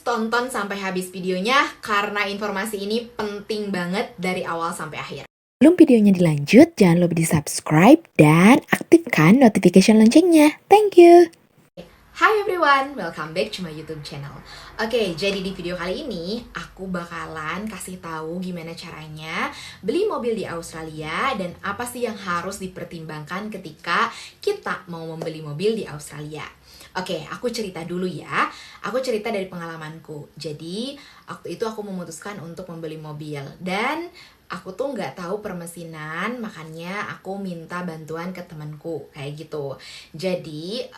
tonton sampai habis videonya karena informasi ini penting banget dari awal sampai akhir. Sebelum videonya dilanjut, jangan lupa di-subscribe dan aktifkan notification loncengnya. Thank you! Hi everyone, welcome back to my YouTube channel. Oke, jadi di video kali ini aku bakalan kasih tahu gimana caranya beli mobil di Australia dan apa sih yang harus dipertimbangkan ketika kita mau membeli mobil di Australia. Oke, aku cerita dulu ya. Aku cerita dari pengalamanku. Jadi, waktu itu aku memutuskan untuk membeli mobil dan aku tuh nggak tahu permesinan, makanya aku minta bantuan ke temanku kayak gitu. Jadi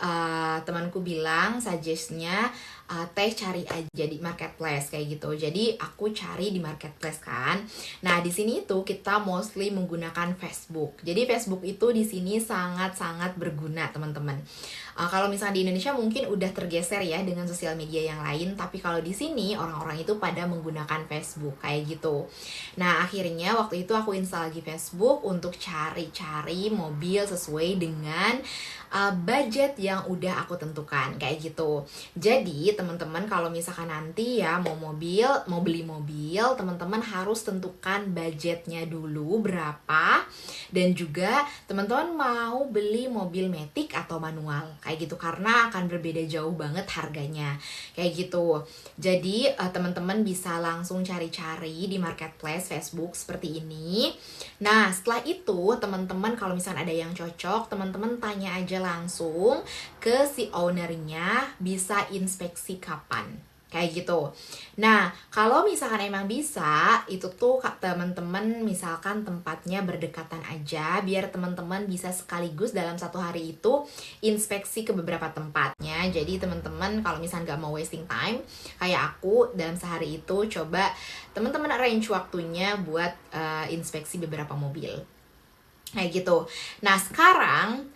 temanku bilang suggest-nya teh cari aja di marketplace kayak gitu. Jadi aku cari di marketplace kan. Nah di sini itu kita mostly menggunakan Facebook. Jadi Facebook itu di sini sangat-sangat berguna teman-teman. Kalau misalnya di Indonesia mungkin udah tergeser ya dengan sosial media yang lain, tapi kalau di sini orang-orang itu pada menggunakan Facebook kayak gitu. Nah akhirnya waktu itu aku install lagi Facebook untuk cari-cari mobil sesuai dengan budget yang udah aku tentukan kayak gitu. Jadi teman-teman kalau misalkan nanti ya mau beli mobil, teman-teman harus tentukan budgetnya dulu berapa, dan juga teman-teman mau beli mobil matic atau manual kayak gitu karena akan berbeda jauh banget harganya kayak gitu. Jadi teman-teman bisa langsung cari-cari di marketplace Facebook seperti ini. Nah setelah itu teman-teman kalau misalkan ada yang cocok, teman-teman tanya aja langsung ke si ownernya bisa inspeksi kapan kayak gitu. Nah kalau misalkan emang bisa, itu tuh teman-teman misalkan tempatnya berdekatan aja biar teman-teman bisa sekaligus dalam satu hari itu inspeksi ke beberapa tempatnya. Jadi teman-teman kalau misalkan gak mau wasting time kayak aku, dalam sehari itu coba teman-teman arrange waktunya buat inspeksi beberapa mobil kayak gitu. Nah sekarang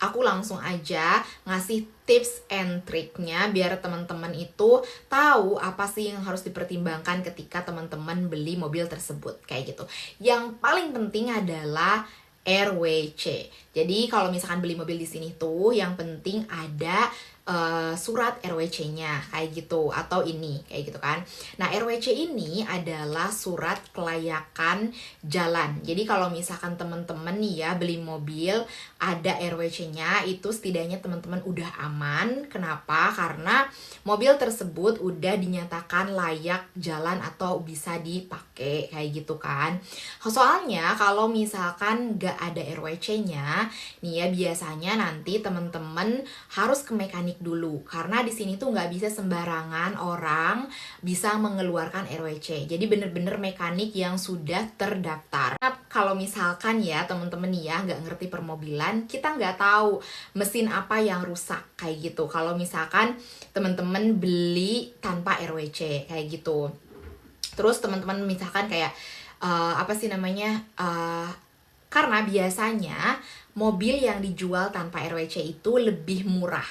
aku langsung aja ngasih tips and triknya biar teman-teman itu tahu apa sih yang harus dipertimbangkan ketika teman-teman beli mobil tersebut kayak gitu. Yang paling penting adalah RWC. Jadi kalau misalkan beli mobil di sini tuh yang penting ada surat RWC-nya kayak gitu, atau ini kayak gitu kan. Nah RWC ini adalah surat kelayakan jalan. Jadi kalau misalkan teman-teman nih ya beli mobil ada RWC-nya, itu setidaknya teman-teman udah aman. Kenapa? Karena mobil tersebut udah dinyatakan layak jalan atau bisa dipakai kayak gitu kan. Soalnya kalau misalkan gak ada RWC-nya nih ya, biasanya nanti teman-teman harus ke mekanik dulu karena di sini tuh nggak bisa sembarangan orang bisa mengeluarkan RWC. Jadi bener-bener mekanik yang sudah terdaftar. Kalau misalkan ya teman-teman ya nggak ngerti permobilan, kita nggak tahu mesin apa yang rusak kayak gitu. Kalau misalkan teman-teman beli tanpa RWC kayak gitu. Terus teman-teman misalkan kayak karena biasanya mobil yang dijual tanpa RWC itu lebih murah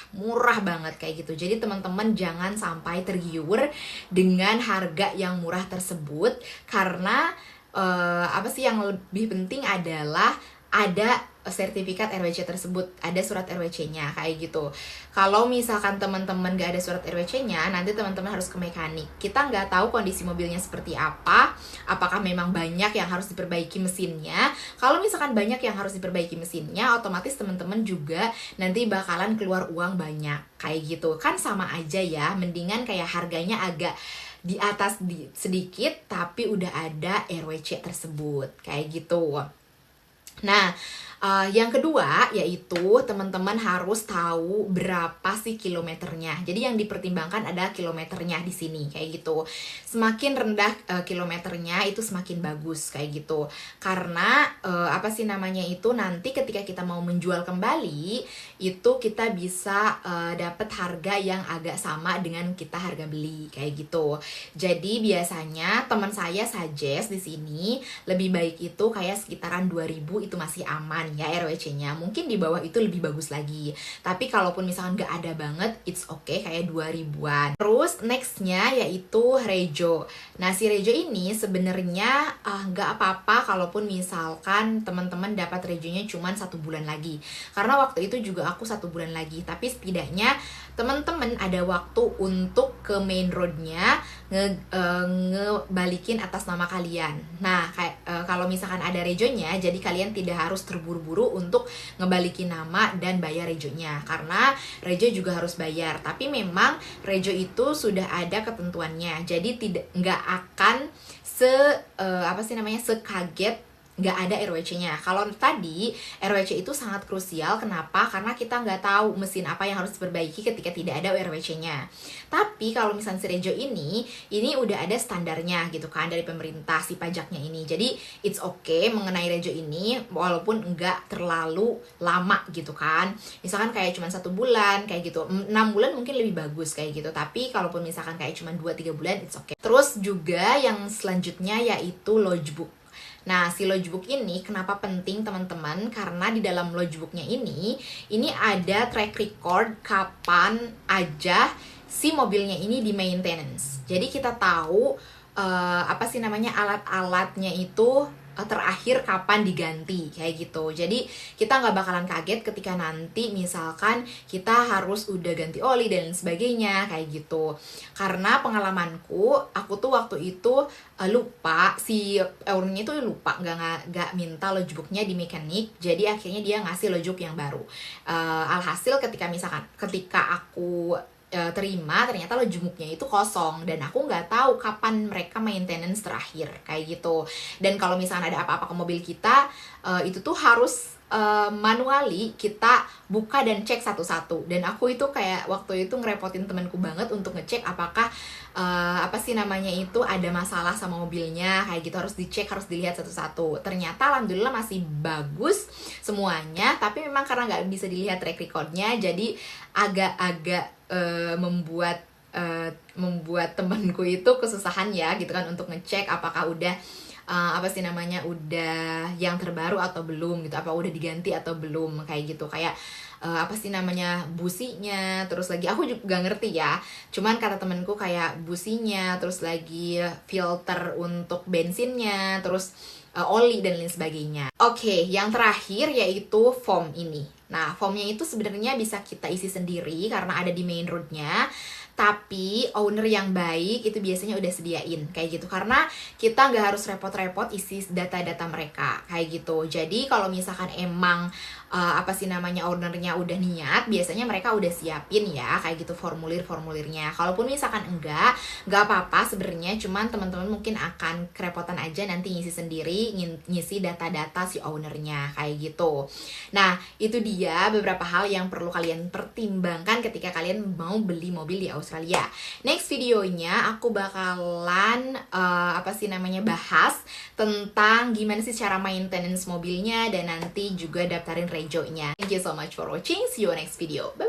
banget kayak gitu. Jadi teman-teman jangan sampai tergiur dengan harga yang murah tersebut karena yang lebih penting adalah ada sertifikat RWC tersebut, ada surat RWC-nya kayak gitu. Kalau misalkan teman-teman gak ada surat RWC-nya, nanti teman-teman harus ke mekanik. Kita nggak tahu kondisi mobilnya seperti apa, apakah memang banyak yang harus diperbaiki mesinnya. Kalau misalkan banyak yang harus diperbaiki mesinnya, otomatis teman-teman juga nanti bakalan keluar uang banyak kayak gitu. Kan sama aja ya, mendingan kayak harganya agak di atas sedikit tapi udah ada RWC tersebut kayak gitu. Nah, yang kedua yaitu teman-teman harus tahu berapa sih kilometernya. Jadi yang dipertimbangkan adalah kilometernya di sini kayak gitu. Semakin rendah kilometernya itu semakin bagus kayak gitu. Karena itu nanti ketika kita mau menjual kembali itu kita bisa dapat harga yang agak sama dengan kita harga beli kayak gitu. Jadi biasanya teman saya suggest di sini lebih baik itu kayak sekitaran 2000 itu masih aman misalkan ya RWC-nya, mungkin di bawah itu lebih bagus lagi. Tapi kalaupun misalkan nggak ada banget, it's okay, kayak 2000-an. Terus nextnya yaitu Rejo. Nah si Rejo ini sebenarnya nggak apa-apa kalaupun misalkan teman-teman dapat Rejonya cuma 1 bulan lagi. Karena waktu itu juga aku 1 bulan lagi. Tapi setidaknya teman-teman ada waktu untuk ke main roadnya ngebalikin atas nama kalian. Nah kalau misalkan ada rejonya, jadi kalian tidak harus terburu-buru untuk ngebalikin nama dan bayar rejonya, karena rejo juga harus bayar. Tapi memang rejo itu sudah ada ketentuannya, jadi nggak akan sekaget nggak ada RWC-nya. Kalau tadi RWC itu sangat krusial, kenapa? Karena kita nggak tahu mesin apa yang harus diperbaiki ketika tidak ada RWC-nya. Tapi kalau misalnya si Rejo ini udah ada standarnya gitu kan dari pemerintah si pajaknya ini. Jadi it's okay mengenai Rejo ini walaupun nggak terlalu lama gitu kan. Misalkan kayak cuma 1 bulan kayak gitu, 6 bulan mungkin lebih bagus kayak gitu. Tapi kalaupun misalkan kayak cuma 2-3 bulan it's okay. Terus juga yang selanjutnya yaitu logbook. Nah, si logbook ini kenapa penting teman-teman? Karena di dalam logbooknya ini ada track record kapan aja si mobilnya ini di maintenance. Jadi kita tahu alat-alatnya itu terakhir kapan diganti kayak gitu. Jadi kita nggak bakalan kaget ketika nanti misalkan kita harus udah ganti oli dan sebagainya kayak gitu. Karena pengalamanku, aku tuh waktu itu lupa, si ownernya tuh lupa nggak minta logbooknya di mekanik. Jadi akhirnya dia ngasih logbook yang baru. Alhasil ketika aku terima, ternyata logbooknya itu kosong dan aku nggak tahu kapan mereka maintenance terakhir kayak gitu. Dan kalau misalnya ada apa-apa ke mobil kita, itu tuh harus manually kita buka dan cek satu-satu. Dan aku itu kayak waktu itu ngerepotin temanku banget untuk ngecek apakah itu ada masalah sama mobilnya kayak gitu, harus dicek, harus dilihat satu-satu. Ternyata alhamdulillah masih bagus semuanya, tapi memang karena nggak bisa dilihat track recordnya, jadi agak-agak membuat temanku itu kesusahan ya gitu kan untuk ngecek apakah udah udah yang terbaru atau belum gitu, apa udah diganti atau belum kayak gitu. Kayak businya, terus lagi aku juga gak ngerti ya, cuman kata temenku kayak businya, terus lagi filter untuk bensinnya, terus oli dan lain sebagainya. Oke, yang terakhir yaitu foam ini. Nah, foamnya itu sebenarnya bisa kita isi sendiri karena ada di main roadnya. Tapi owner yang baik itu biasanya udah sediain kayak gitu, karena kita nggak harus repot-repot isi data-data mereka kayak gitu. Jadi kalau misalkan emang ownernya udah niat, biasanya mereka udah siapin ya kayak gitu formulir-formulirnya. Kalaupun misalkan nggak apa-apa sebenarnya, cuman teman-teman mungkin akan kerepotan aja nanti ngisi sendiri, ngisi data-data si ownernya kayak gitu. Nah, itu dia beberapa hal yang perlu kalian pertimbangkan ketika kalian mau beli mobil di Australia. Next videonya aku bakalan bahas tentang gimana sih cara maintenance mobilnya dan nanti juga daftarin rejonya. Thank you so much for watching. See you next video. Bye.